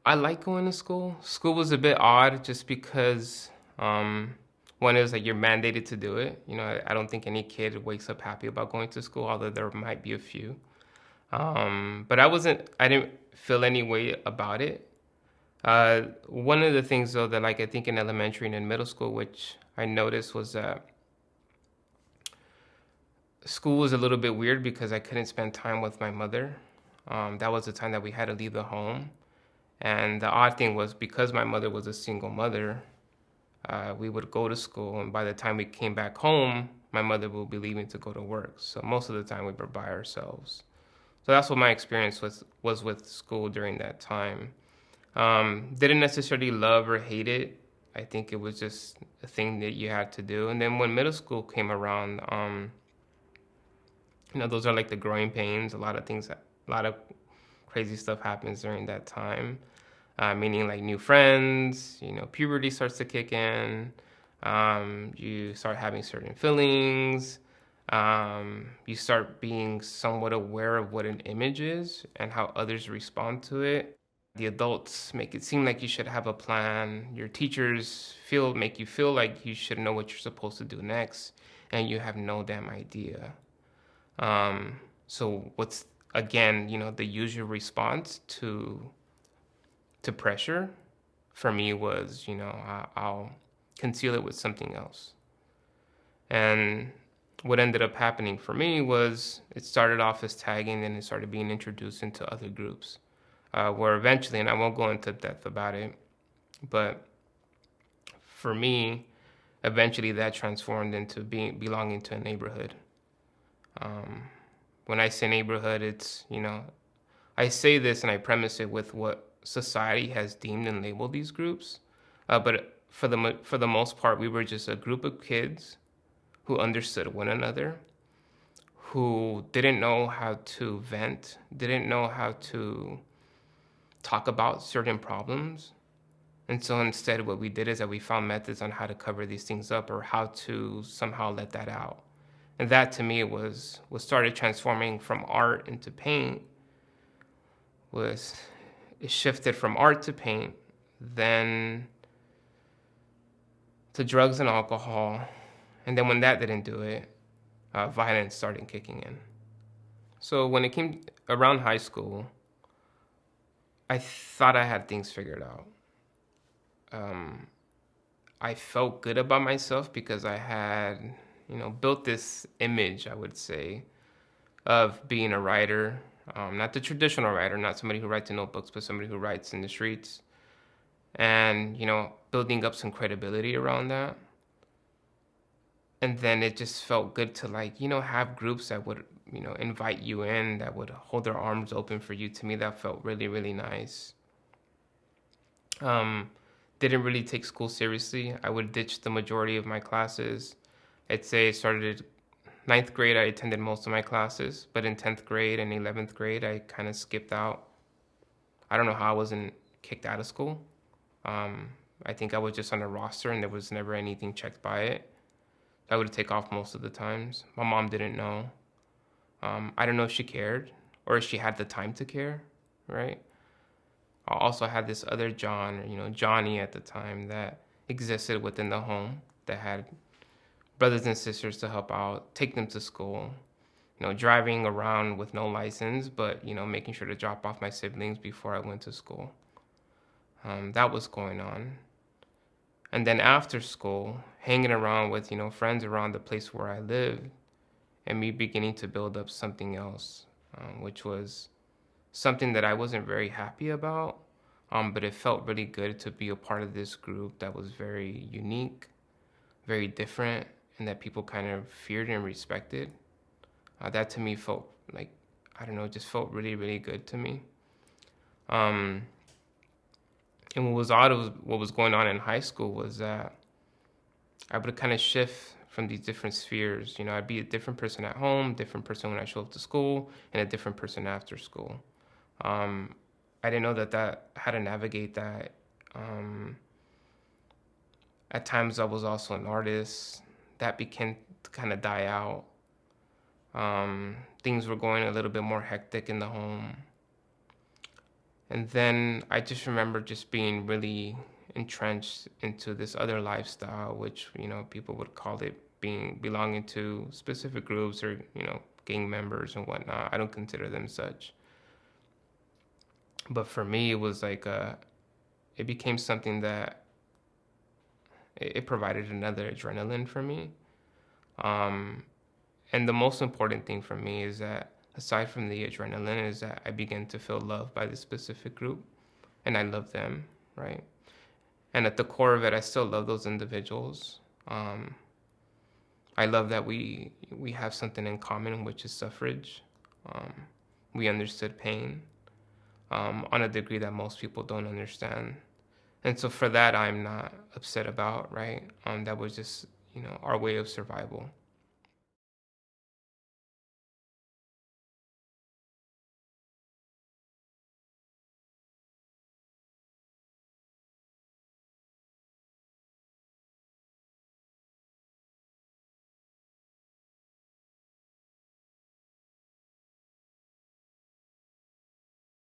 I like going to school. School was a bit odd just because one is like you're mandated to do it. I don't think any kid wakes up happy about going to school, although there might be a few. But I didn't feel any way about it. One of the things though that like I think in elementary and in middle school, which I noticed was that school was a little bit weird because I couldn't spend time with my mother. That was the time that we had to leave the home. And the odd thing was because my mother was a single mother, we would go to school, and by the time we came back home, my mother would be leaving to go to work. So most of the time we were by ourselves. So that's what my experience was with school during that time. Didn't necessarily love or hate it. I think it was just a thing that you had to do. And then when middle school came around, those are like the growing pains. A lot of crazy stuff happens during that time. Meaning like new friends, puberty starts to kick in. You start having certain feelings. You start being somewhat aware of what an image is and how others respond to it. The adults make it seem like you should have a plan. Your teachers make you feel like you should know what you're supposed to do next, and you have no damn idea. So what's again, the usual response to pressure for me was, I'll conceal it with something else. And what ended up happening for me was it started off as tagging and it started being introduced into other groups, where eventually, and I won't go into depth about it, but for me, eventually that transformed into belonging to a neighborhood. Um, when I say neighborhood, it's, I say this and I premise it with what society has deemed and labeled these groups. But for the most part, we were just a group of kids who understood one another, who didn't know how to vent, didn't know how to talk about certain problems. And so instead, what we did is that we found methods on how to cover these things up or how to somehow let that out. And that to me was what started transforming from art into paint. Was it shifted from art to paint, then to drugs and alcohol, and then when that didn't do it, violence started kicking in. So when it came around high school, I thought I had things figured out. Um, I felt good about myself because I had, built this image, I would say, of being a writer. Not the traditional writer, not somebody who writes in notebooks, but somebody who writes in the streets. And, building up some credibility around that. And then it just felt good to like, have groups that would, invite you in, that would hold their arms open for you. To me, that felt really, really nice. Um, didn't really take school seriously. I would ditch the majority of my classes. I'd say it started ninth grade, I attended most of my classes, but in 10th grade and 11th grade, I kind of skipped out. I don't know how I wasn't kicked out of school. Um, I think I was just on a roster and there was never anything checked by it. I would take off most of the times. My mom didn't know. I don't know if she cared or if she had the time to care, right? I also had this other John, or, Johnny at the time that existed within the home that had brothers and sisters to help out, take them to school, driving around with no license, but, making sure to drop off my siblings before I went to school. That was going on. And then after school, hanging around with, friends around the place where I lived, and me beginning to build up something else, which was something that I wasn't very happy about, but it felt really good to be a part of this group that was very unique, very different, and that people kind of feared and respected. That to me felt like, I don't know, just felt really, really good to me. Um, and what was odd was what was going on in high school was that I would kind of shift from these different spheres. I'd be a different person at home, different person when I show up to school, and a different person after school. Um, I didn't know that how to navigate that. Um, at times, I was also an artist. That began to kind of die out. Things were going a little bit more hectic in the home. And then I just remember just being really entrenched into this other lifestyle, which, people would call it being belonging to specific groups or, gang members and whatnot. I don't consider them such. But for me, it was like it became something that it provided another adrenaline for me. Um, and the most important thing for me is that aside from the adrenaline is that I began to feel loved by this specific group, and I love them, right? And at the core of it, I still love those individuals. Um, I love that we have something in common, which is suffrage. Um, we understood pain on a degree that most people don't understand, and so for that, I'm not upset about. Right? That was just our way of survival.